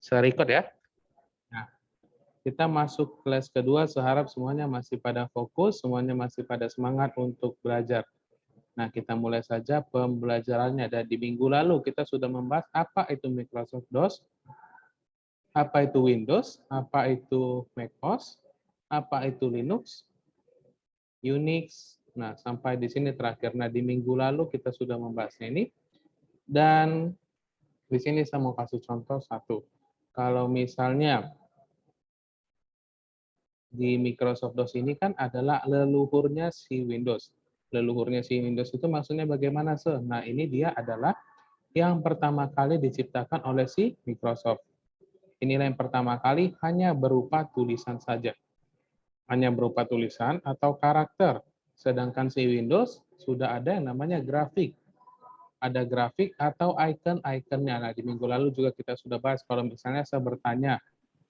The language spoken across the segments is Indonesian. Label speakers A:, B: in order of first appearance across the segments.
A: Saya record ya. Nah, kita masuk kelas kedua, seharap semuanya masih pada fokus, semuanya masih pada semangat untuk belajar. Nah, kita mulai saja pembelajarannya. Dan di minggu lalu kita sudah membahas apa itu Microsoft DOS, apa itu Windows, apa itu macOS, apa itu Linux, Unix. Nah, sampai di sini terakhir. Nah, di minggu lalu kita sudah membahasnya ini. Dan di sini saya mau kasih contoh satu. Kalau misalnya di Microsoft DOS ini kan adalah leluhurnya si Windows. Leluhurnya si Windows itu maksudnya bagaimana, Se? Nah, ini dia adalah yang pertama kali diciptakan oleh si Microsoft. Inilah yang pertama kali hanya berupa tulisan saja. Hanya berupa tulisan atau karakter. Sedangkan si Windows sudah ada yang namanya grafik. Ada grafik atau icon-iconnya. Nah, di minggu lalu juga kita sudah bahas kalau misalnya saya bertanya,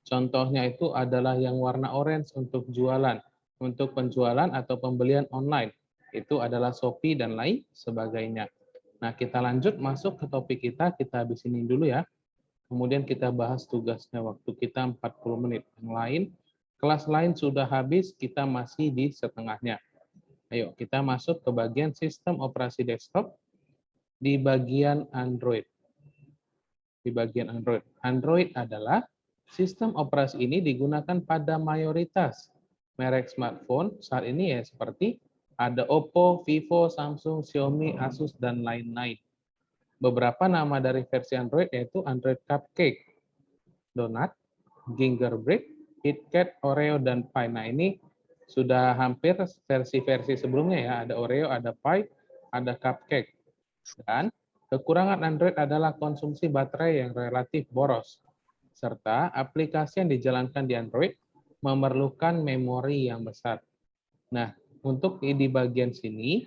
A: contohnya itu adalah yang warna orange untuk jualan. Untuk penjualan atau pembelian online. Itu adalah Shopee dan lain sebagainya. Nah, kita lanjut masuk ke topik kita habisin ini dulu ya. Kemudian kita bahas tugasnya, waktu kita 40 menit. Yang lain, kelas lain sudah habis, kita masih di setengahnya. Ayo, kita masuk ke bagian sistem operasi desktop di bagian Android. Di bagian Android. Android adalah sistem operasi ini digunakan pada mayoritas merek smartphone saat ini ya, seperti ada Oppo, Vivo, Samsung, Xiaomi, Asus, dan lain-lain. Beberapa nama dari versi Android yaitu Android Cupcake, Donut, Gingerbread, KitKat, Oreo, dan Pie. Nah, ini sudah hampir versi-versi sebelumnya ya. Ada Oreo, ada Pie, ada Cupcake. Dan kekurangan Android adalah konsumsi baterai yang relatif boros, serta aplikasi yang dijalankan di Android memerlukan memori yang besar. Nah, untuk di bagian sini,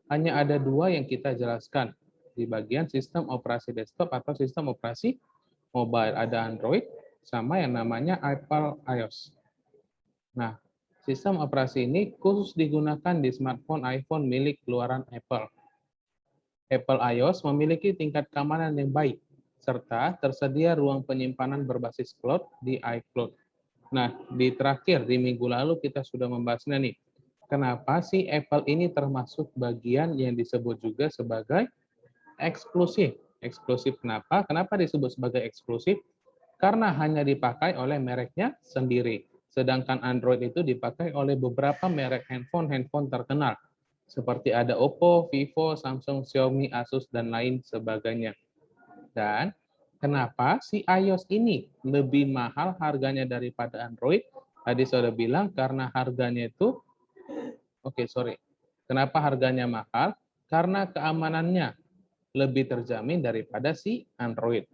A: hanya ada dua yang kita jelaskan. Di bagian sistem operasi desktop atau sistem operasi mobile. Ada Android, sama yang namanya Apple iOS. Nah, sistem operasi ini khusus digunakan di smartphone iPhone milik keluaran Apple. Apple iOS memiliki tingkat keamanan yang baik, serta tersedia ruang penyimpanan berbasis cloud di iCloud. Nah, di terakhir, di minggu lalu kita sudah membahasnya nih. Kenapa sih Apple ini termasuk bagian yang disebut juga sebagai eksklusif? Eksklusif kenapa? Kenapa disebut sebagai eksklusif? Karena hanya dipakai oleh mereknya sendiri. Sedangkan Android itu dipakai oleh beberapa merek handphone terkenal. Seperti ada Oppo, Vivo, Samsung, Xiaomi, Asus, dan lain sebagainya. Dan kenapa si iOS ini lebih mahal harganya daripada Android? Tadi saya sudah bilang karena harganya itu, Kenapa harganya mahal? Karena keamanannya lebih terjamin daripada si Android.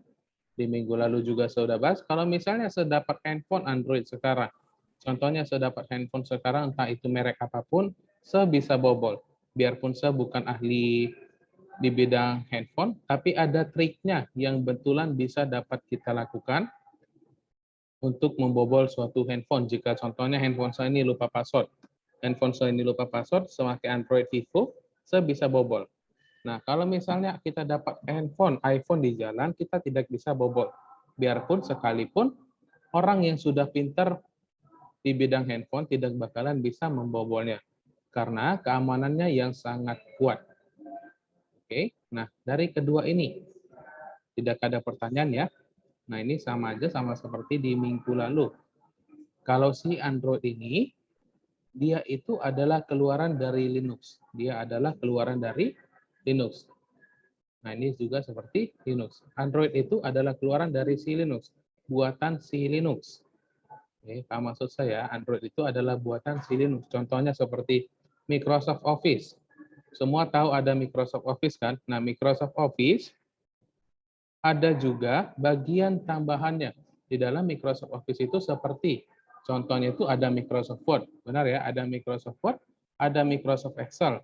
A: Di minggu lalu juga saya sudah bahas, kalau misalnya saya dapat handphone Android sekarang, contohnya saya dapat handphone sekarang, entah itu merek apapun, saya bisa bobol. Biarpun saya bukan ahli di bidang handphone, tapi ada triknya yang betulan bisa dapat kita lakukan untuk membobol suatu handphone. Jika contohnya handphone saya ini lupa password, saya pakai Android Vivo, saya bisa bobol. Nah, kalau misalnya kita dapat handphone iPhone di jalan, kita tidak bisa bobol. Biarpun sekalipun orang yang sudah pintar di bidang handphone tidak bakalan bisa membobolnya. Karena keamanannya yang sangat kuat. Oke, nah dari kedua ini, tidak ada pertanyaan ya. Nah, ini sama aja sama seperti di minggu lalu. Kalau si Android ini, dia itu adalah keluaran dari Linux. Dia adalah keluaran dari Linux. Nah, ini juga seperti Linux. Android itu adalah keluaran dari si Linux, buatan si Linux. Oke, paham maksud saya, Android itu adalah buatan si Linux. Contohnya seperti Microsoft Office. Semua tahu ada Microsoft Office kan? Nah, Microsoft Office ada juga bagian tambahannya. Di dalam Microsoft Office itu seperti, contohnya itu ada Microsoft Word. Benar ya, ada Microsoft Word, ada Microsoft Excel.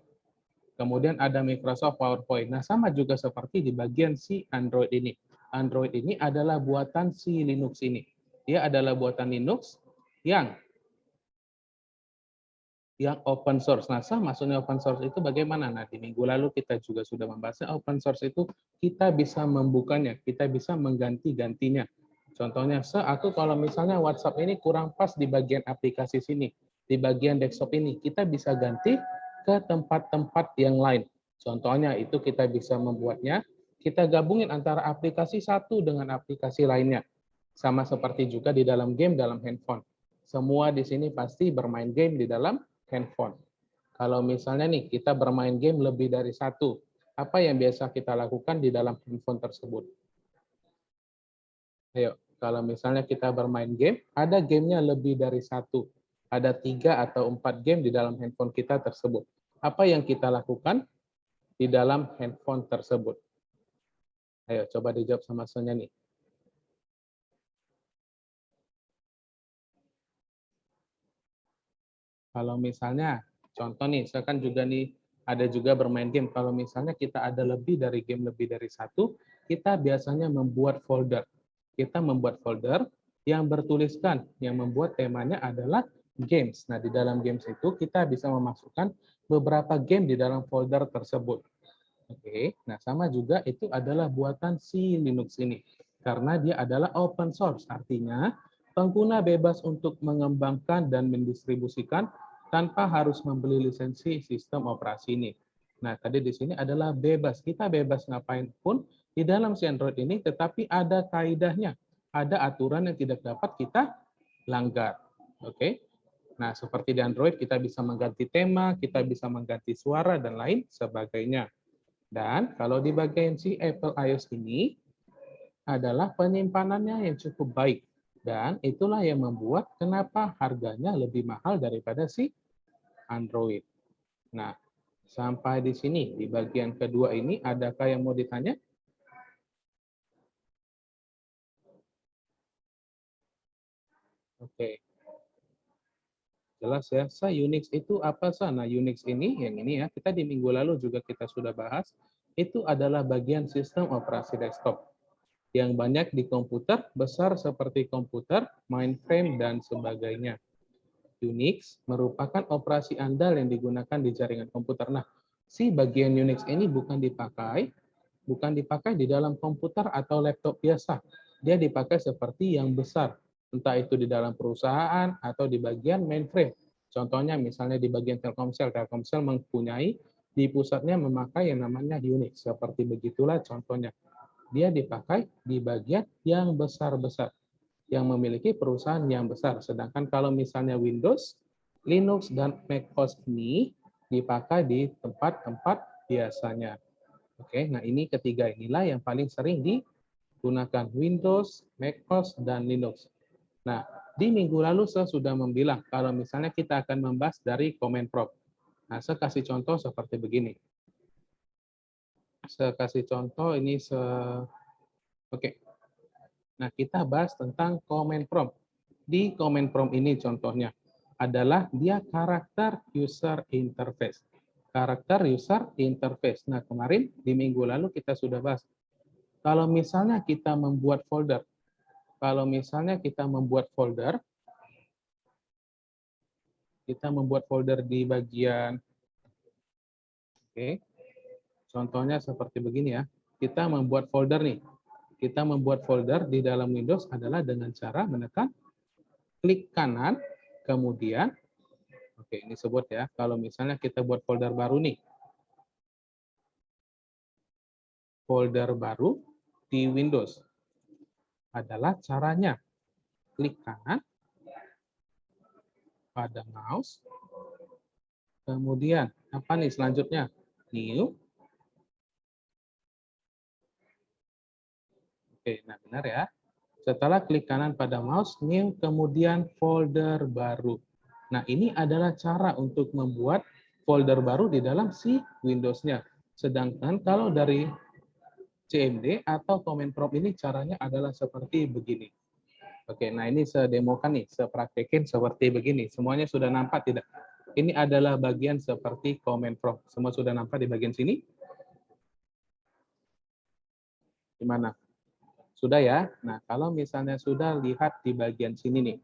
A: Kemudian ada Microsoft PowerPoint. Nah, sama juga seperti di bagian si Android ini. Android ini adalah buatan si Linux ini. Dia adalah buatan Linux yang open source. Nah, maksudnya open source itu bagaimana? Nah, di minggu lalu kita juga sudah membahasnya. Open source itu kita bisa membukanya, kita bisa mengganti-gantinya. Contohnya, aku kalau misalnya WhatsApp ini kurang pas di bagian aplikasi sini, di bagian desktop ini, kita bisa ganti ke tempat-tempat yang lain. Contohnya itu kita bisa membuatnya, kita gabungin antara aplikasi satu dengan aplikasi lainnya. Sama seperti juga di dalam game dalam handphone. Semua di sini pasti bermain game di dalam handphone. Kalau misalnya nih kita bermain game lebih dari satu, apa yang biasa kita lakukan di dalam handphone tersebut? Ayo, kalau misalnya kita bermain game, ada gamenya lebih dari satu. Ada 3 atau 4 game di dalam handphone kita tersebut. Apa yang kita lakukan di dalam handphone tersebut? Ayo, coba dijawab sama Sonya nih. Kalau misalnya, contoh nih, saya kan juga nih, ada juga bermain game. Kalau misalnya kita ada lebih dari game lebih dari satu, kita biasanya membuat folder. Kita membuat folder yang bertuliskan, yang membuat temanya adalah games. Nah, di dalam games itu kita bisa memasukkan beberapa game di dalam folder tersebut. Oke, nah sama juga itu adalah buatan si Linux ini. Karena dia adalah open source, artinya pengguna bebas untuk mengembangkan dan mendistribusikan tanpa harus membeli lisensi sistem operasi ini. Nah, tadi di sini adalah bebas. Kita bebas ngapain pun di dalam si Android ini, tetapi ada kaidahnya. Ada aturan yang tidak dapat kita langgar. Oke. Nah, seperti di Android, kita bisa mengganti tema, kita bisa mengganti suara, dan lain sebagainya. Dan kalau di bagian si Apple iOS ini adalah penyimpanannya yang cukup baik. Dan itulah yang membuat kenapa harganya lebih mahal daripada si Android. Nah, sampai di sini, di bagian kedua ini, adakah yang mau ditanya? Oke, jelas ya. Unix itu apa, Nah, Unix ini, yang ini ya, kita di minggu lalu juga kita sudah bahas, itu adalah bagian sistem operasi desktop yang banyak di komputer besar seperti komputer, mainframe, dan sebagainya. Unix merupakan operasi andal yang digunakan di jaringan komputer. Nah, si bagian Unix ini bukan dipakai di dalam komputer atau laptop biasa. Dia dipakai seperti yang besar, entah itu di dalam perusahaan atau di bagian mainframe. Contohnya misalnya di bagian Telkomsel, Telkomsel mempunyai di pusatnya memakai yang namanya Unix. Seperti begitulah contohnya. Dia dipakai di bagian yang besar-besar, yang memiliki perusahaan yang besar. Sedangkan kalau misalnya Windows, Linux, dan macOS ini dipakai di tempat-tempat biasanya. Oke, nah ini ketiga inilah yang paling sering digunakan, Windows, macOS, dan Linux. Nah, di minggu lalu saya sudah membilang kalau misalnya kita akan membahas dari command prompt. Nah, saya kasih contoh seperti begini. Saya kasih contoh ini oke. Nah, kita bahas tentang command prompt. Di command prompt ini contohnya adalah dia karakter user interface. Karakter user interface. Nah, kemarin di minggu lalu kita sudah bahas. Kalau misalnya kita membuat folder, kita membuat folder di bagian, oke, contohnya seperti begini ya. Kita membuat folder nih. Kita membuat folder di dalam Windows adalah dengan cara menekan klik kanan, kemudian, oke ini sebut ya, kalau misalnya kita buat folder baru nih, folder baru di Windows adalah caranya klik kanan pada mouse, kemudian apa nih selanjutnya? New. Oke, nah benar ya. Setelah klik kanan pada mouse, new, kemudian folder baru. Nah, ini adalah cara untuk membuat folder baru di dalam si Windows-nya. Sedangkan kalau dari CMD atau command prompt ini caranya adalah seperti begini. Oke, nah ini saya demokan nih, saya praktekin seperti begini. Semuanya sudah nampak tidak? Ini adalah bagian seperti command prompt. Semua sudah nampak di bagian sini? Gimana? Sudah ya? Nah, kalau misalnya sudah lihat di bagian sini nih.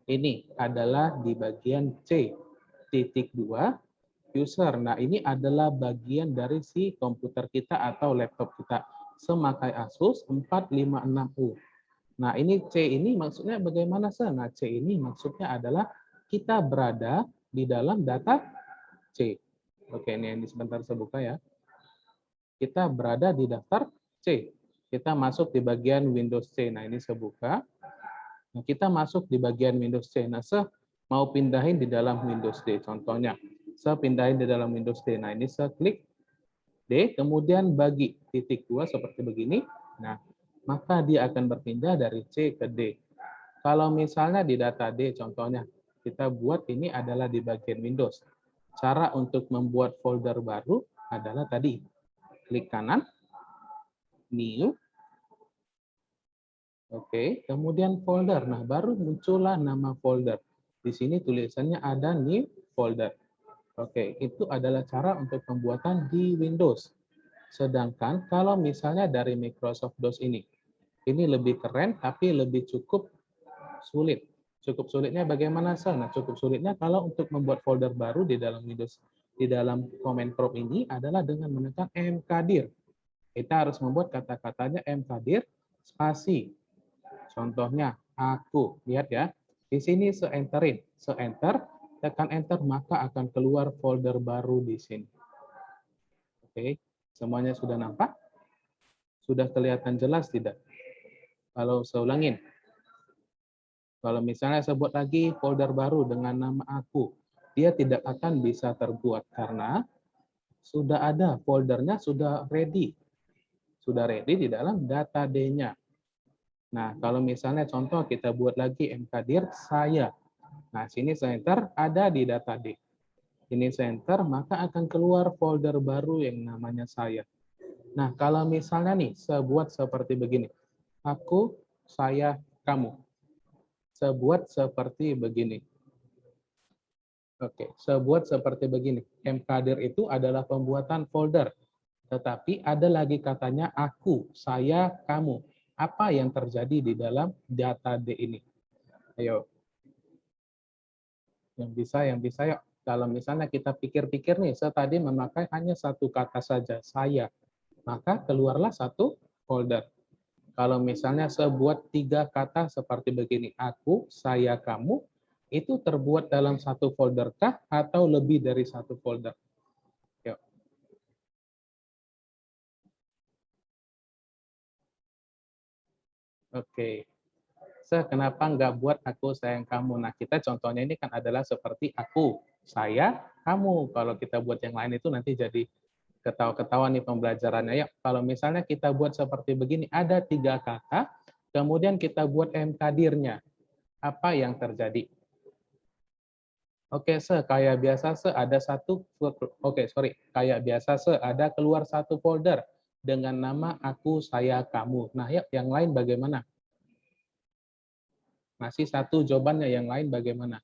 A: Ini adalah di bagian C, titik 2, user. Nah, ini adalah bagian dari si komputer kita atau laptop kita. Semakai Asus 456U. Nah, ini C ini maksudnya bagaimana, Sir? Nah, C ini maksudnya adalah kita berada di dalam data C. Oke, ini sebentar saya buka ya. Kita berada di daftar C. Kita masuk di bagian Windows C. Nah, ini saya buka. Nah, kita masuk di bagian Windows C. Nah, saya mau pindahin di dalam Windows D. Contohnya, saya pindahin di dalam Windows D. Nah, ini saya klik D, kemudian bagi titik 2 seperti begini. Nah, maka dia akan berpindah dari C ke D. Kalau misalnya di data D, contohnya, kita buat ini adalah di bagian Windows. Cara untuk membuat folder baru adalah tadi, klik kanan, New, oke, kemudian folder. Nah, baru muncullah nama folder. Di sini tulisannya ada New Folder. Oke, itu adalah cara untuk pembuatan di Windows. Sedangkan kalau misalnya dari Microsoft DOS ini lebih keren, tapi lebih cukup sulit. Cukup sulitnya bagaimana, Sir? Nah, cukup sulitnya kalau untuk membuat folder baru di dalam Windows, di dalam command prompt ini adalah dengan menekan mkdir. Kita harus membuat kata-katanya mkdir spasi. Contohnya, aku. Lihat ya. Di sini se-enterin. Se-enter, tekan enter, maka akan keluar folder baru di sini. Oke, semuanya sudah nampak? Sudah kelihatan jelas tidak? Kalau saya ulangin. Kalau misalnya saya buat lagi folder baru dengan nama aku, dia tidak akan bisa terbuat karena sudah ada foldernya, sudah ready. Sudah ready di dalam data D-nya. Nah, kalau misalnya contoh kita buat lagi mkdir saya. Nah, sini center ada di data D. Ini center, maka akan keluar folder baru yang namanya saya. Nah, kalau misalnya nih, saya buat seperti begini. Aku, saya, kamu. Saya buat seperti begini. Oke, saya buat seperti begini. Mkdir itu adalah pembuatan folder. Tetapi ada lagi katanya aku, saya, kamu. Apa yang terjadi di dalam data D ini? Ayo. Yang bisa yuk. Kalau misalnya kita pikir-pikir nih, saya tadi memakai hanya satu kata saja, saya. Maka keluarlah satu folder. Kalau misalnya saya buat 3 kata seperti begini, aku, saya, kamu, itu terbuat dalam satu folder kah atau lebih dari satu folder? Yuk. Oke. Kenapa nggak buat aku sayang kamu? Nah, kita contohnya ini kan adalah seperti aku, saya, kamu. Kalau kita buat yang lain itu nanti jadi ketawa-ketawa nih pembelajarannya. Ya, kalau misalnya kita buat seperti begini, ada 3 kata, kemudian kita buat mkdirnya. Apa yang terjadi? Oke, kayak biasa, ada satu, oke, sorry, kayak biasa, ada keluar satu folder dengan nama aku, saya, kamu. Nah, ya, yang lain bagaimana? Masih satu jawabannya, yang lain bagaimana?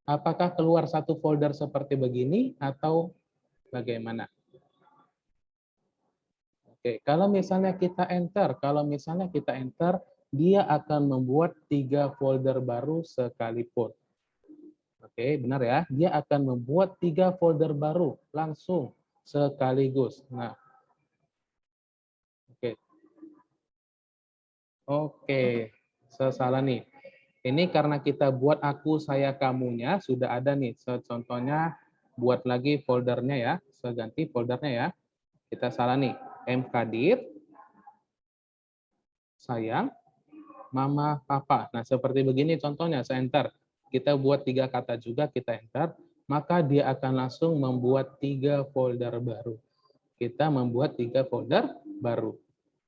A: Apakah keluar satu folder seperti begini atau bagaimana? Oke, kalau misalnya kita enter, dia akan membuat 3 folder baru sekalipun. Oke, benar ya. Dia akan membuat 3 folder baru langsung sekaligus. Nah, oke. Oke, saya salah nih. Ini karena kita buat aku, saya, kamunya sudah ada nih. Contohnya buat lagi foldernya ya. Saya ganti foldernya ya. Kita salah nih. Mkdir, sayang, mama, papa. Nah, seperti begini contohnya, saya enter. Kita buat 3 kata juga, kita enter. Maka dia akan langsung membuat 3 folder baru. Kita membuat 3 folder baru.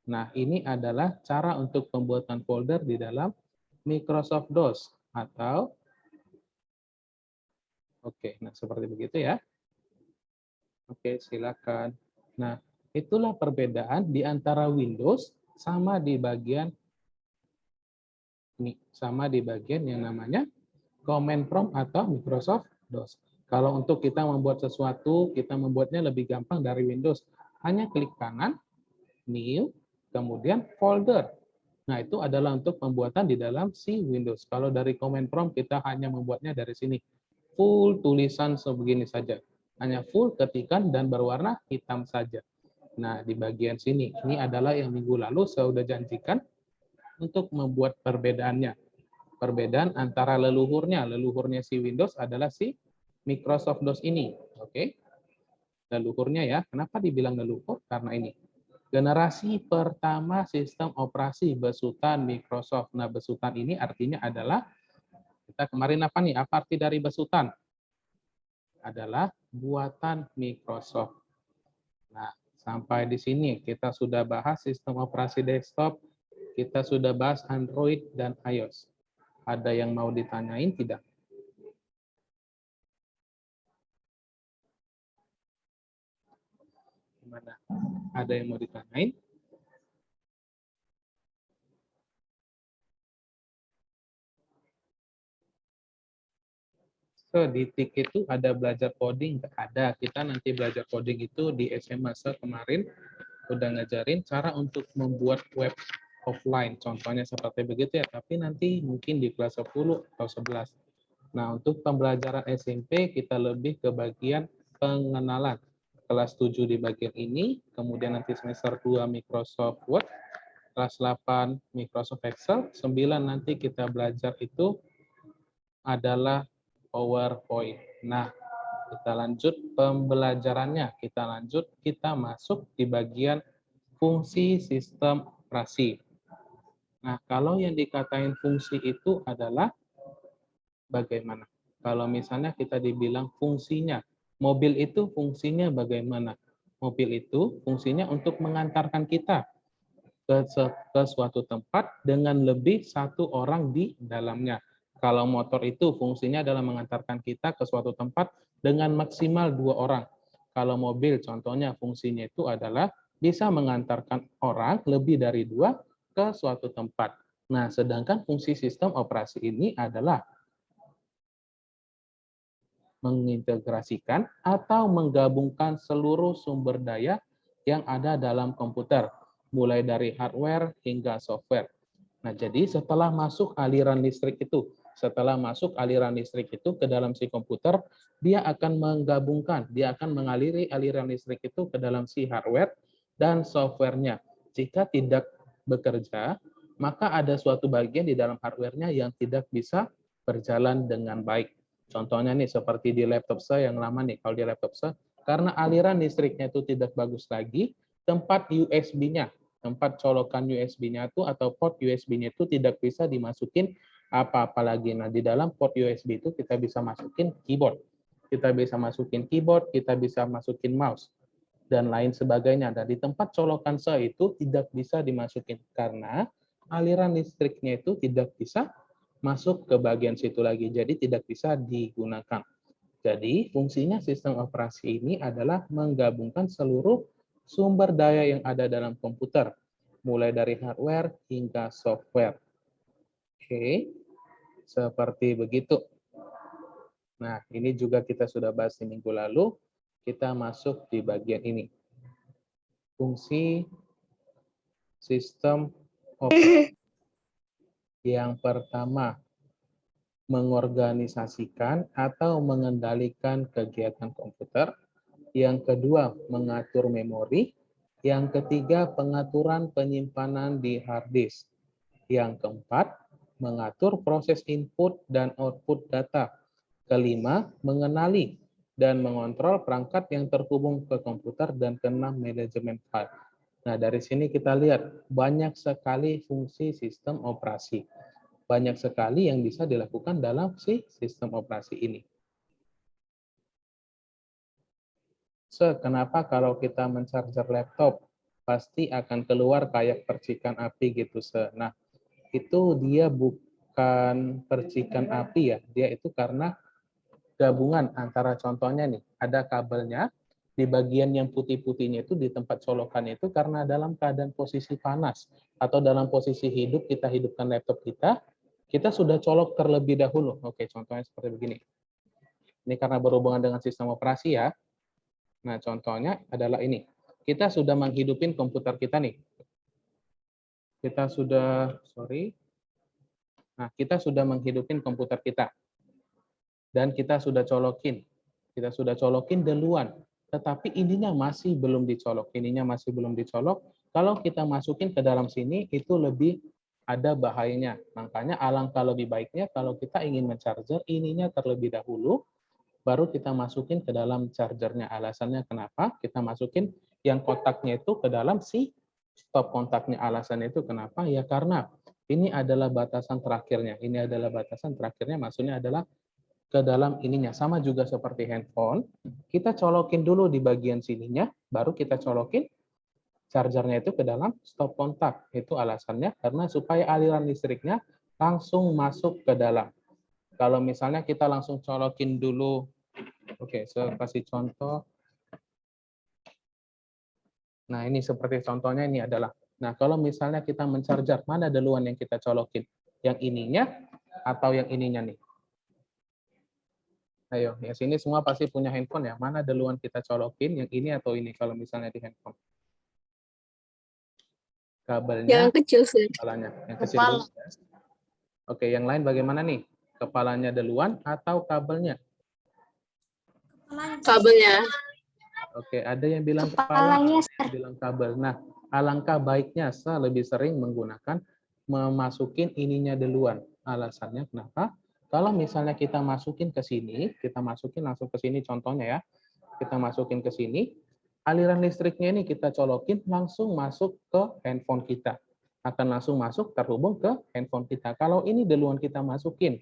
A: Nah, ini adalah cara untuk pembuatan folder di dalam Microsoft DOS. Atau, oke, nah seperti begitu ya. Oke, silakan. Nah, itulah perbedaan di antara Windows sama di bagian yang namanya Command Prompt atau Microsoft DOS. Kalau untuk kita membuat sesuatu, kita membuatnya lebih gampang dari Windows. Hanya klik kanan, New, kemudian Folder. Nah, itu adalah untuk pembuatan di dalam si Windows. Kalau dari Command Prompt, kita hanya membuatnya dari sini. Full tulisan sebegini saja. Hanya full ketikan dan berwarna hitam saja. Nah, di bagian sini, ini adalah yang minggu lalu saya sudah janjikan. untuk membuat perbedaannya. Perbedaan antara leluhurnya si Windows adalah si Microsoft DOS ini. Oke, leluhurnya ya. Kenapa dibilang leluhur? Karena ini. Generasi pertama sistem operasi besutan Microsoft. Nah, besutan ini artinya adalah, kita kemarin apa nih? Apa arti dari besutan? Adalah buatan Microsoft. Nah, sampai di sini kita sudah bahas sistem operasi desktop, kita sudah bahas Android dan iOS. Ada yang mau ditanyain tidak? Gimana? Ada yang mau ditanyain? So, di TIK itu ada belajar coding? Ada. Kita nanti belajar coding itu di SMA. So, kemarin udah ngajarin cara untuk membuat web offline. Contohnya seperti begitu ya. Tapi nanti mungkin di kelas 10 atau 11. Nah, untuk pembelajaran SMP, kita lebih ke bagian pengenalan. Kelas 7 di bagian ini, kemudian nanti semester 2 Microsoft Word, kelas 8 Microsoft Excel, 9 nanti kita belajar itu adalah PowerPoint. Nah, kita lanjut pembelajarannya. Kita masuk di bagian fungsi sistem operasi. Nah, kalau yang dikatain fungsi itu adalah bagaimana? Kalau misalnya kita dibilang fungsinya, mobil itu fungsinya bagaimana? Mobil itu fungsinya untuk mengantarkan kita ke suatu tempat dengan lebih satu orang di dalamnya. Kalau motor itu fungsinya adalah mengantarkan kita ke suatu tempat dengan maksimal 2 orang. Kalau mobil contohnya fungsinya itu adalah bisa mengantarkan orang lebih dari 2 ke suatu tempat. Nah, sedangkan fungsi sistem operasi ini adalah mengintegrasikan atau menggabungkan seluruh sumber daya yang ada dalam komputer, mulai dari hardware hingga software. Nah, jadi setelah masuk aliran listrik itu ke dalam si komputer, dia akan menggabungkan, dia akan mengaliri aliran listrik itu ke dalam si hardware dan softwarenya. Jika tidak bekerja, maka ada suatu bagian di dalam hardwarenya yang tidak bisa berjalan dengan baik. Contohnya nih seperti di laptop saya yang lama nih, kalau di laptop saya, karena aliran listriknya itu tidak bagus lagi, tempat USB-nya, tempat colokan USB-nya itu atau port USB-nya itu tidak bisa dimasukin apa-apa lagi. Nah, di dalam port USB itu kita bisa masukin keyboard. Kita bisa masukin keyboard, kita bisa masukin mouse, dan lain sebagainya. Dan di tempat colokan saya itu tidak bisa dimasukin karena aliran listriknya itu tidak bisa masuk ke bagian situ lagi, jadi tidak bisa digunakan. Jadi fungsinya sistem operasi ini adalah menggabungkan seluruh sumber daya yang ada dalam komputer, mulai dari hardware hingga software. Oke, seperti begitu. Nah, ini juga kita sudah bahas di minggu lalu. Kita masuk di bagian ini. Fungsi sistem operasi. Yang pertama, mengorganisasikan atau mengendalikan kegiatan komputer. Yang kedua, mengatur memori. Yang ketiga, pengaturan penyimpanan di hard disk. Yang keempat, mengatur proses input dan output data. Kelima, mengenali dan mengontrol perangkat yang terhubung ke komputer. Dan keenam, manajemen file. Nah, dari sini kita lihat banyak sekali fungsi sistem operasi. Banyak sekali yang bisa dilakukan dalam si sistem operasi ini. So, kenapa kalau kita mencharger laptop pasti akan keluar kayak percikan api gitu, Nah, itu dia bukan percikan api ya, dia itu karena gabungan antara contohnya nih, ada kabelnya di bagian yang putih-putihnya itu di tempat colokannya itu karena dalam keadaan posisi panas atau dalam posisi hidup kita hidupkan laptop kita sudah colok terlebih dahulu. Oke, contohnya seperti begini. Ini karena berhubungan dengan sistem operasi ya. Nah, contohnya adalah ini. Kita sudah menghidupin komputer kita nih. Kita sudah menghidupin komputer kita. Dan kita sudah colokin. Kita sudah colokin duluan. Tetapi ininya masih belum dicolok. Kalau kita masukin ke dalam sini, itu lebih ada bahayanya. Makanya alangkah lebih baiknya kalau kita ingin mencharger ininya terlebih dahulu, baru kita masukin ke dalam chargernya. Alasannya kenapa? Kita masukin yang kontaknya itu ke dalam si stop kontaknya. Alasannya itu kenapa? Ya karena ini adalah batasan terakhirnya. Ini adalah batasan terakhirnya, maksudnya adalah ke dalam ininya. Sama juga seperti handphone, kita colokin dulu di bagian sininya, baru kita colokin chargernya itu ke dalam stop kontak. Itu alasannya karena supaya aliran listriknya langsung masuk ke dalam. Kalau misalnya kita langsung colokin dulu, oke, saya kasih contoh. Nah, ini seperti contohnya ini adalah, nah kalau misalnya kita mencharger, mana duluan yang kita colokin? Yang ininya atau yang ininya nih? Ayo, ya sini semua pasti punya handphone ya. Mana duluan kita colokin, yang ini atau ini kalau misalnya di handphone? Kabelnya,
B: Yang kecil sih.
A: kepalanya. Yang kecil dulu. Oke, yang lain bagaimana nih? Kepalanya duluan atau kabelnya?
B: Kabelnya.
A: Oke, ada yang bilang kepala, ada yang bilang kabel. Nah, alangkah baiknya saya lebih sering menggunakan memasukin ininya duluan. Alasannya kenapa? Kalau misalnya kita masukin ke sini, kita masukin langsung ke sini contohnya ya. Kita masukin ke sini, aliran listriknya ini kita colokin langsung masuk ke handphone kita. Akan langsung masuk terhubung ke handphone kita. Kalau ini duluan kita masukin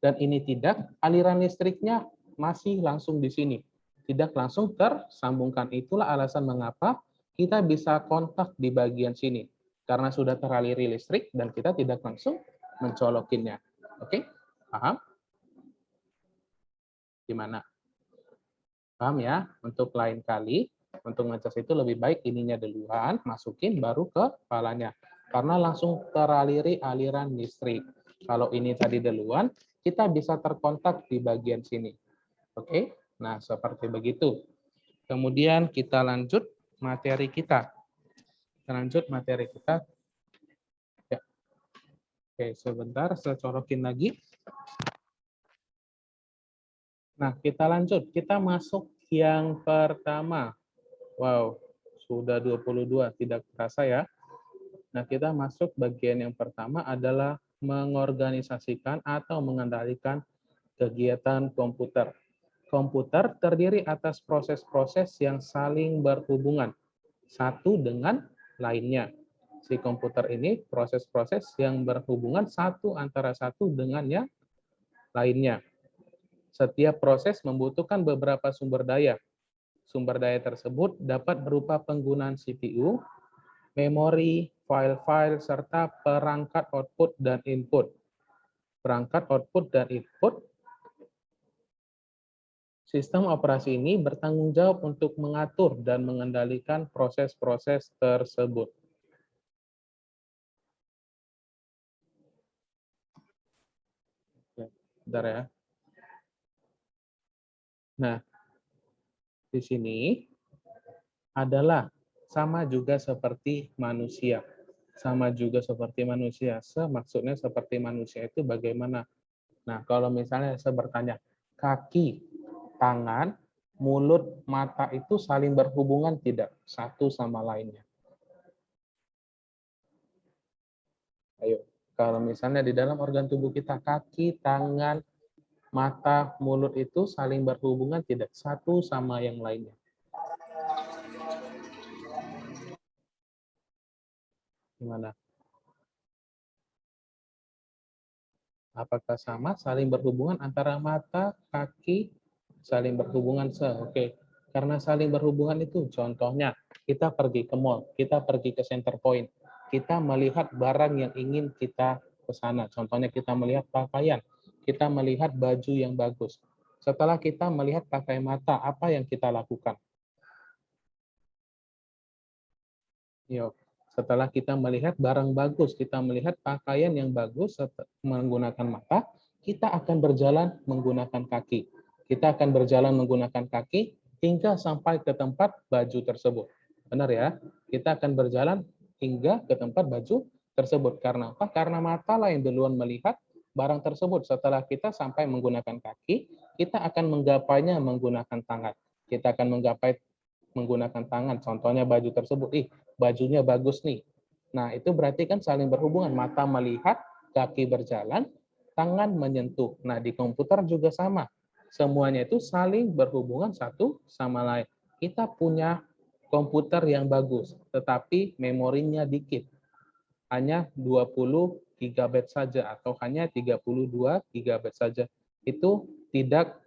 A: dan ini tidak, aliran listriknya masih langsung di sini. Tidak langsung tersambungkan. Itulah alasan mengapa kita bisa kontak di bagian sini. Karena sudah teraliri listrik dan kita tidak langsung mencolokinnya. Oke? Paham? Gimana? Paham ya? Untuk lain kali, untuk ngecas itu lebih baik ininya duluan, masukin baru ke kepalanya. Karena langsung teraliri aliran listrik. Kalau ini tadi duluan, kita bisa terkontak di bagian sini. Oke? Nah, seperti begitu. Kemudian kita lanjut materi kita. Kita lanjut materi kita. Ya. Oke, sebentar saya colokin lagi. Nah, kita lanjut. Kita masuk yang pertama. Wow, sudah 22, tidak terasa ya. Nah, kita masuk bagian yang pertama adalah mengorganisasikan atau mengendalikan kegiatan komputer. Komputer terdiri atas proses-proses yang saling berhubungan satu dengan lainnya. Si komputer ini proses-proses yang berhubungan satu antara satu dengan yang lainnya. Setiap proses membutuhkan beberapa sumber daya. Sumber daya tersebut dapat berupa penggunaan CPU, memori, file-file, serta perangkat output dan input. Perangkat output dan input. Sistem operasi ini bertanggung jawab untuk mengatur dan mengendalikan proses-proses tersebut. Bentar ya. Nah, di sini adalah sama juga seperti manusia. Sama juga seperti manusia. Maksudnya seperti manusia itu bagaimana? Nah, kalau misalnya saya bertanya, kaki, tangan, mulut, mata itu saling berhubungan tidak? Satu sama lainnya. Ayo, kalau misalnya di dalam organ tubuh kita, kaki, tangan, mata, mulut itu saling berhubungan tidak? Satu sama yang lainnya. Gimana? Apakah sama saling berhubungan antara mata, kaki, saling berhubungan oke. Karena saling berhubungan itu contohnya kita pergi ke mall, kita pergi ke center point, kita melihat barang yang ingin kita ke sana. Contohnya kita melihat pakaian, kita melihat baju yang bagus. Setelah kita melihat pakai mata, apa yang kita lakukan? Yuk, setelah kita melihat barang bagus, kita melihat pakaian yang bagus menggunakan mata, kita akan berjalan menggunakan kaki. Kita akan berjalan menggunakan kaki hingga sampai ke tempat baju tersebut. Benar ya? Kita akan berjalan hingga ke tempat baju tersebut. Karena apa? Karena mata lah yang duluan melihat barang tersebut. Setelah kita sampai menggunakan kaki, kita akan menggapainya menggunakan tangan. Kita akan menggapai menggunakan tangan. Contohnya baju tersebut, bajunya bagus nih. Nah, itu berarti kan saling berhubungan. Mata melihat, kaki berjalan, tangan menyentuh. Nah, di komputer juga sama. Semuanya itu saling berhubungan satu sama lain. Kita punya komputer yang bagus, tetapi memorinya dikit. Hanya 20 GB saja atau hanya 32 GB saja. Itu tidak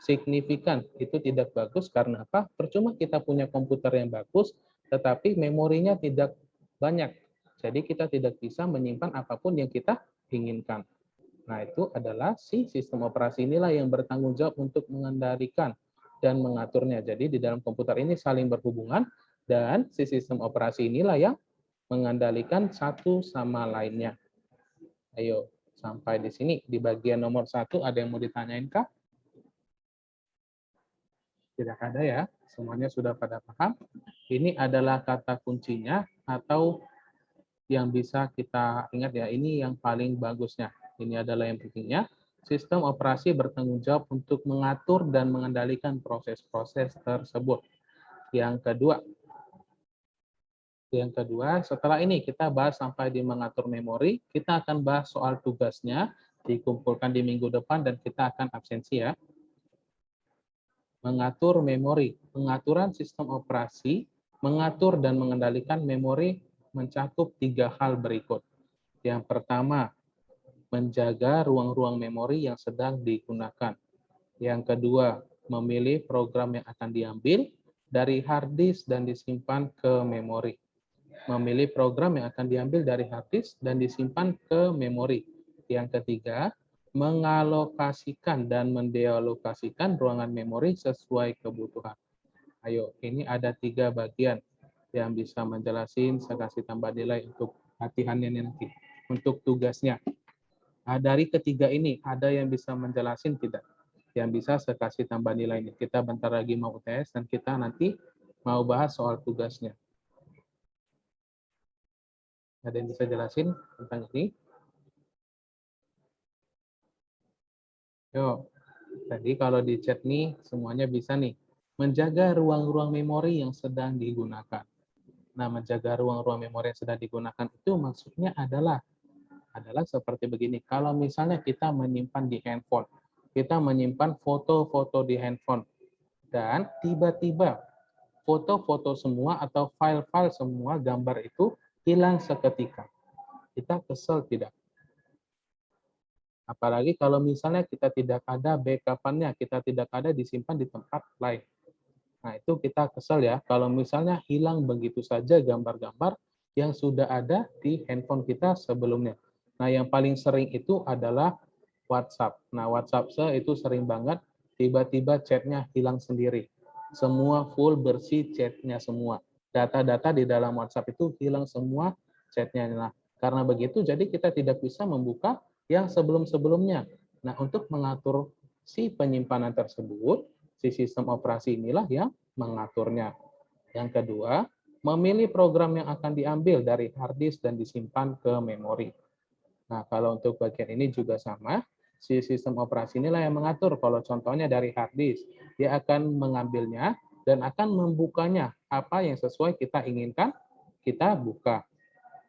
A: signifikan, itu tidak bagus karena apa? Percuma kita punya komputer yang bagus, tetapi memorinya tidak banyak. Jadi kita tidak bisa menyimpan apapun yang kita inginkan. Nah, itu adalah si sistem operasi inilah yang bertanggung jawab untuk mengendalikan dan mengaturnya. Jadi di dalam komputer ini saling berhubungan dan si sistem operasi inilah yang mengendalikan satu sama lainnya. Ayo, sampai di sini. Di bagian nomor 1 ada yang mau ditanyain, Kak? Tidak ada ya, semuanya sudah pada paham. Ini adalah kata kuncinya atau yang bisa kita ingat ya, ini yang paling bagusnya. Ini adalah yang pentingnya. Sistem operasi bertanggung jawab untuk mengatur dan mengendalikan proses-proses tersebut. Yang kedua, setelah ini kita bahas sampai di mengatur memori, kita akan bahas soal tugasnya, dikumpulkan di minggu depan dan kita akan absensi ya. Mengatur memori, pengaturan sistem operasi, mengatur dan mengendalikan memori mencakup 3 hal berikut. Yang pertama, menjaga ruang-ruang memori yang sedang digunakan. Yang kedua, memilih program yang akan diambil dari hard disk dan disimpan ke memori. Memilih program yang akan diambil dari hard disk dan disimpan ke memori. Yang ketiga, mengalokasikan dan mendealokasikan ruangan memori sesuai kebutuhan. Ayo, ini ada 3 bagian yang bisa menjelasin, saya kasih tambah nilai untuk latihannya nanti, untuk tugasnya. Nah, dari ketiga ini, ada yang bisa menjelasin tidak? Yang bisa saya kasih tambah nilai ini. Kita bentar lagi mau UTS dan kita nanti mau bahas soal tugasnya. Ada yang bisa jelasin tentang ini? Yuk, tadi kalau di chat nih, semuanya bisa nih. Menjaga ruang-ruang memori yang sedang digunakan. Nah, menjaga ruang-ruang memori yang sedang digunakan itu maksudnya adalah seperti begini. Kalau misalnya kita menyimpan di handphone, kita menyimpan foto-foto di handphone, dan tiba-tiba foto-foto semua atau file-file semua gambar itu hilang seketika. Kita kesel tidak? Apalagi kalau misalnya kita tidak ada backup-nya, kita tidak ada disimpan di tempat lain. Nah, itu kita kesel ya, kalau misalnya hilang begitu saja gambar-gambar yang sudah ada di handphone kita sebelumnya. Nah, yang paling sering itu adalah WhatsApp. Nah, WhatsApp itu sering banget tiba-tiba chatnya hilang sendiri. Semua full bersih chatnya semua. Data-data di dalam WhatsApp itu hilang semua chatnya. Nah, karena begitu, jadi kita tidak bisa membuka yang sebelum-sebelumnya. Nah, untuk mengatur si penyimpanan tersebut, si sistem operasi inilah yang mengaturnya. Yang kedua, memilih program yang akan diambil dari hard disk dan disimpan ke memori. Nah, kalau untuk bagian ini juga sama, si sistem operasi inilah yang mengatur. Kalau contohnya dari hard disk, dia akan mengambilnya dan akan membukanya. Apa yang sesuai kita inginkan, kita buka.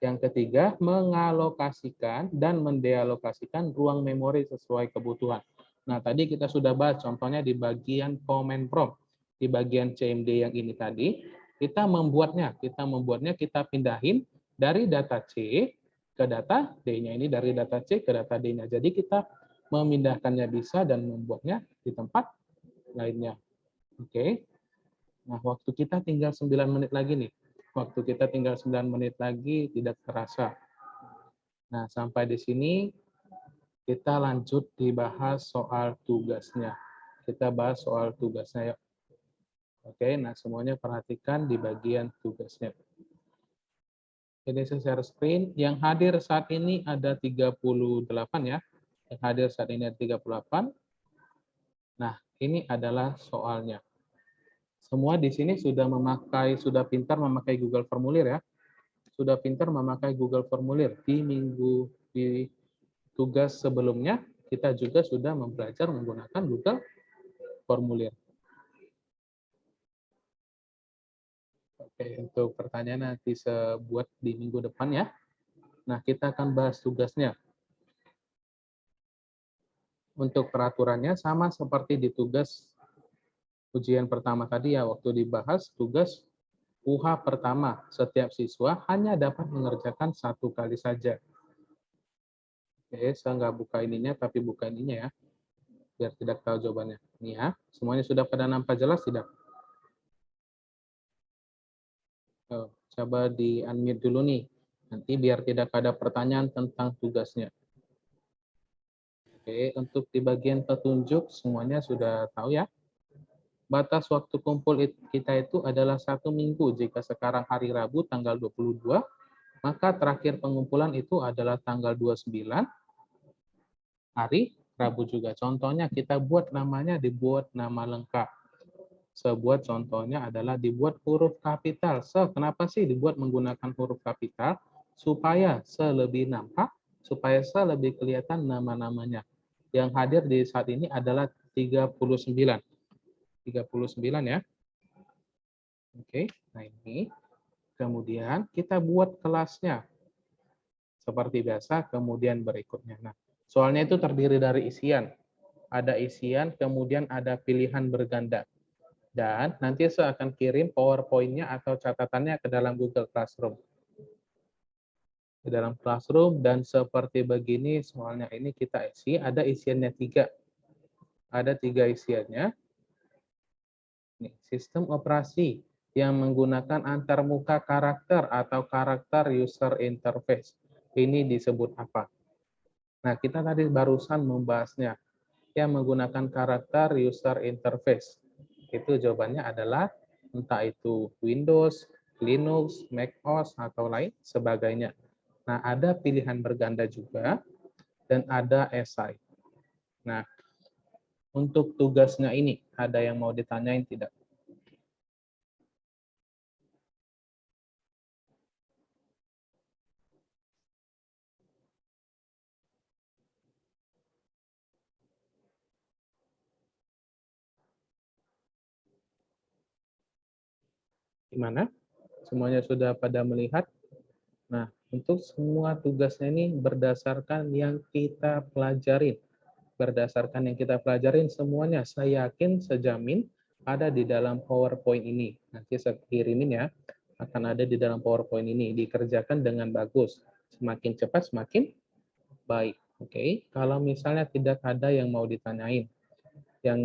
A: Yang ketiga, mengalokasikan dan mendealokasikan ruang memori sesuai kebutuhan. Nah, tadi kita sudah bahas contohnya di bagian command prompt. Di bagian CMD yang ini tadi, kita membuatnya, kita pindahin dari data C ke data D-nya, ini dari data C ke data D-nya. Jadi kita memindahkannya bisa dan membuatnya di tempat lainnya. Oke. Nah, waktu kita tinggal 9 menit lagi nih. Waktu kita tinggal 9 menit lagi tidak terasa. Nah, sampai di sini kita lanjut dibahas soal tugasnya. Kita bahas soal tugasnya ya. Oke, nah semuanya perhatikan di bagian tugasnya. Ini saya share screen. Yang hadir saat ini ada 38 ya. Yang hadir saat ini ada 38. Nah, ini adalah soalnya. Semua di sini sudah pintar memakai Google Formulir ya. Sudah pintar memakai Google Formulir. Di tugas sebelumnya, kita juga sudah belajar menggunakan Google Formulir. Oke, untuk pertanyaan nanti saya buat di minggu depan ya. Nah, kita akan bahas tugasnya. Untuk peraturannya sama seperti di tugas ujian pertama tadi ya, waktu dibahas tugas UH pertama, setiap siswa hanya dapat mengerjakan 1 kali saja. Oke, saya nggak buka ininya, tapi buka ininya ya, biar tidak tahu jawabannya. Ini ya, semuanya sudah pada nampak jelas tidak? Oh, coba di unmute dulu nih, nanti biar tidak ada pertanyaan tentang tugasnya. Oke, untuk di bagian petunjuk semuanya sudah tahu ya. Batas waktu kumpul kita itu adalah 1 minggu. Jika sekarang hari Rabu tanggal 22, maka terakhir pengumpulan itu adalah tanggal 29 hari Rabu juga. Contohnya kita buat namanya dibuat nama lengkap. Sebuah contohnya adalah dibuat huruf kapital. Kenapa sih dibuat menggunakan huruf kapital? Supaya lebih nampak, supaya lebih kelihatan nama-namanya. Yang hadir di saat ini adalah 39. 39 ya. Oke, nah ini. Kemudian kita buat kelasnya. Seperti biasa, kemudian berikutnya. Nah, soalnya itu terdiri dari isian. Ada isian, kemudian ada pilihan berganda. Dan nanti saya akan kirim PowerPoint-nya atau catatannya ke dalam Google Classroom. Di dalam Classroom, dan seperti begini soalnya ini kita isi, ada isiannya 3. Ada 3 isiannya. Nih, sistem operasi yang menggunakan antarmuka karakter atau karakter user interface. Ini disebut apa? Nah, kita tadi barusan membahasnya. Yang menggunakan karakter user interface. Itu jawabannya adalah entah itu Windows, Linux, macOS, atau lain sebagainya. Nah, ada pilihan berganda juga, dan ada esai. Nah, untuk tugasnya ini, ada yang mau ditanyain tidak? Gimana? Semuanya sudah pada melihat? Nah, untuk semua tugasnya ini berdasarkan yang kita pelajarin. Berdasarkan yang kita pelajarin semuanya, saya yakin, sejamin ada di dalam PowerPoint ini. Nanti saya kirimin ya, akan ada di dalam PowerPoint ini. Dikerjakan dengan bagus. Semakin cepat, semakin baik. Oke, kalau misalnya tidak ada yang mau ditanyain, yang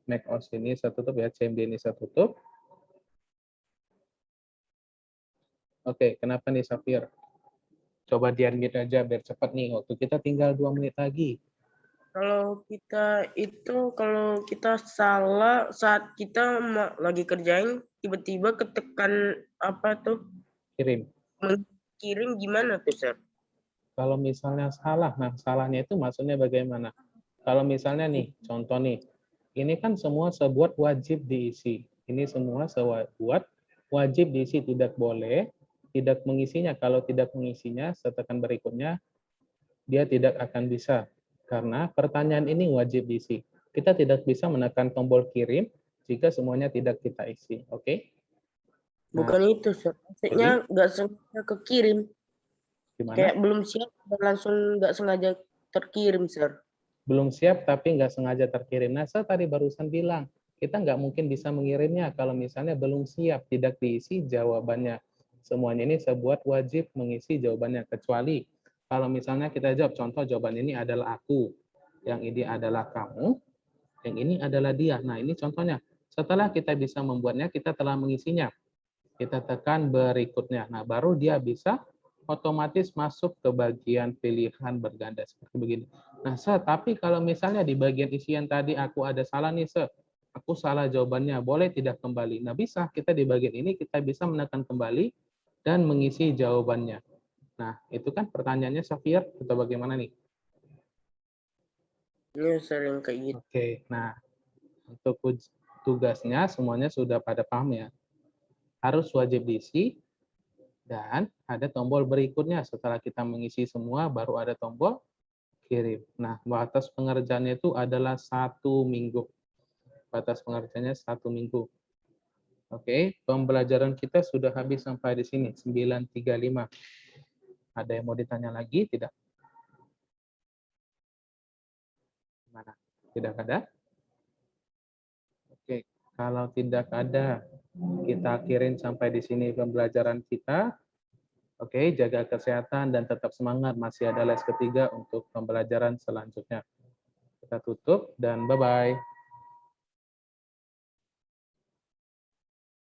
A: macOS ini saya tutup ya, CMD ini saya tutup. Oke, kenapa nih Safir? Coba di-unmute aja biar cepat nih. Waktu kita tinggal 2 menit lagi.
B: Kalau kita salah saat kita lagi kerjain, tiba-tiba ketekan apa tuh
A: Kirim.
B: kirim gimana tuh, Sir?
A: Kalau misalnya salah, nah salahnya itu maksudnya bagaimana? Kalau misalnya nih, contoh nih, ini kan semua sebuat wajib diisi. Ini semua sebuat wajib diisi, tidak boleh tidak mengisinya. Kalau tidak mengisinya, setekan berikutnya, dia tidak akan bisa. Karena pertanyaan ini wajib diisi. Kita tidak bisa menekan tombol kirim jika semuanya tidak kita isi. Oke? Nah,
B: Bukan itu, Sir. Maksudnya nggak sengaja kekirim.
A: gimana?
B: Kayak belum siap dan langsung nggak sengaja terkirim, Sir.
A: Belum siap tapi nggak sengaja terkirim. Nah, saya tadi barusan bilang, kita nggak mungkin bisa mengirimnya kalau misalnya belum siap, tidak diisi jawabannya. Semuanya ini saya buat wajib mengisi jawabannya, kecuali kalau misalnya kita jawab, contoh jawaban ini adalah aku, yang ini adalah kamu, yang ini adalah dia. Nah, ini contohnya. Setelah kita bisa membuatnya, kita telah mengisinya. Kita tekan berikutnya. Nah, baru dia bisa otomatis masuk ke bagian pilihan berganda seperti begini. Nah, tapi kalau misalnya di bagian isian tadi aku ada salah nih, aku salah jawabannya, boleh tidak kembali? Nah, bisa. Kita di bagian ini kita bisa menekan kembali dan mengisi jawabannya. Nah, itu kan pertanyaannya Safir, atau bagaimana nih?
B: Ini sering kayak gitu.
A: Oke, nah untuk tugasnya semuanya sudah pada paham ya. Harus wajib diisi, dan ada tombol berikutnya. Setelah kita mengisi semua, baru ada tombol kirim. Nah, batas pengerjaannya itu adalah 1 minggu. Batas pengerjaannya 1 minggu. Oke, pembelajaran kita sudah habis sampai di sini, 9.35. Ada yang mau ditanya lagi? Tidak? Mana? Tidak ada? Oke, kalau tidak ada, kita akhirin sampai di sini pembelajaran kita. Oke, jaga kesehatan dan tetap semangat. Masih ada les ketiga untuk pembelajaran selanjutnya. Kita tutup dan bye-bye.